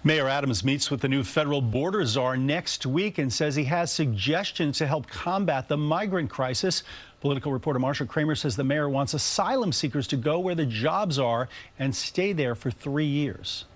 Mayor Adams meets with the new federal border czar next week and says he has suggestions to help combat the migrant crisis. Political reporter Marcia Kramer says the mayor wants asylum seekers to go where the jobs are and stay there for 3 years.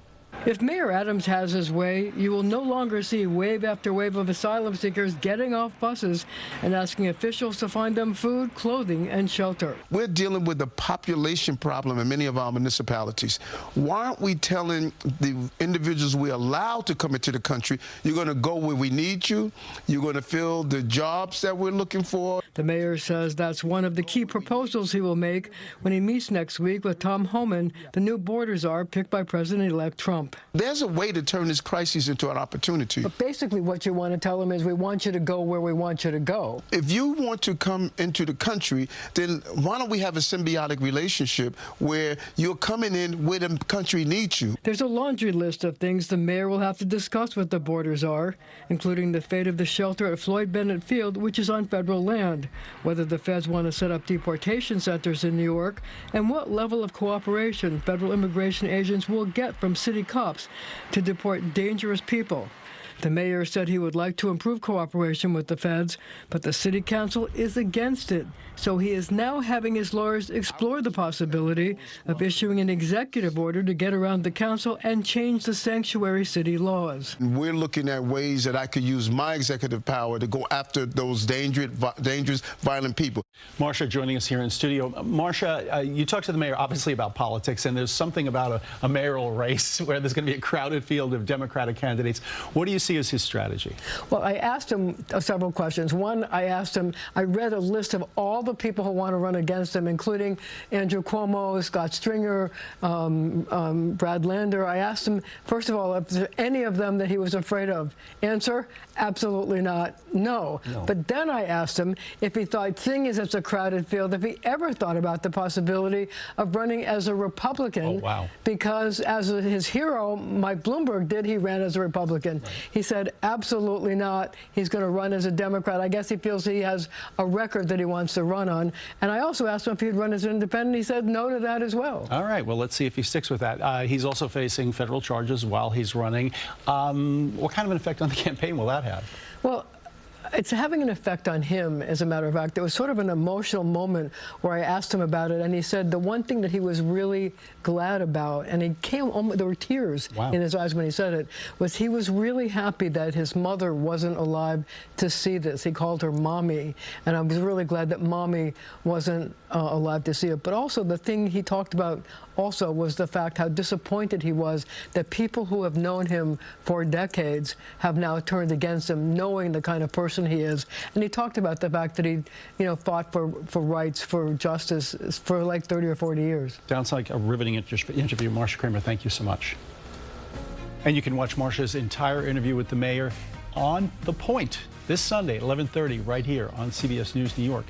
If Mayor Adams has his way, you will no longer see wave after wave of asylum seekers getting off buses and asking officials to find them food, clothing, and shelter. We're dealing with a population problem in many of our municipalities. Why aren't we telling the individuals we allow to come into the country, you're going to go where we need you, you're going to fill the jobs that we're looking for? The mayor says that's one of the key proposals he will make when he meets next week with Tom Homan, the new border czar picked by President-elect Trump. There's a way to turn this crisis into an opportunity. But basically what you want to tell them is we want you to go where we want you to go. If you want to come into the country, then why don't we have a symbiotic relationship where you're coming in where the country needs you? There's a laundry list of things the mayor will have to discuss with the border czar, including the fate of the shelter at Floyd Bennett Field, which is on federal land, whether the feds want to set up deportation centers in New York, and what level of cooperation federal immigration agents will get from city cops to deport dangerous people. The mayor said he would like to improve cooperation with the feds, but the city council is against it. So he is now having his lawyers explore the possibility of issuing an executive order to get around the council and change the sanctuary city laws. We're looking at ways that I could use my executive power to go after those dangerous, violent people. Marcia joining us here in studio. Marcia, you talked to the mayor obviously about politics, and there's something about a mayoral race where there's going to be a crowded field of Democratic candidates. What do you see as his strategy? Well, I asked him several questions. One, I asked him, I read a list of all the people who want to run against him, including Andrew Cuomo, Scott Stringer, Brad Lander. I asked him, first of all, if there any of them that he was afraid of. Answer, absolutely not, no. But then I asked him if he thought, seeing as it's a crowded field, if he ever thought about the possibility of running as a Republican. Oh, wow. Because as his hero, Mike Bloomberg did, he ran as a Republican. Right. He said, absolutely not. He's going to run as a Democrat. I guess he feels he has a record that he wants to run on. And I also asked him if he'd run as an independent. He said no to that as well. All right. Well, let's see if he sticks with that. He's also facing federal charges while he's running. What kind of an effect on the campaign will that have? Well, it's having an effect on him, as a matter of fact. There was sort of an emotional moment where I asked him about it, and he said the one thing that he was really glad about, and he came, there were tears in his eyes when he said it, was he was really happy that his mother wasn't alive to see this. He called her Mommy, and I was really glad that Mommy wasn't alive to see it. But also the thing he talked about also was the fact how disappointed he was that people who have known him for decades have now turned against him, knowing the kind of person he is. And he talked about the fact that he, fought for rights, for justice for like 30 or 40 years. Sounds like a riveting interview. Marcia Kramer, thank you so much. And you can watch Marcia's entire interview with the mayor on The Point this Sunday at 11:30 right here on CBS News New York.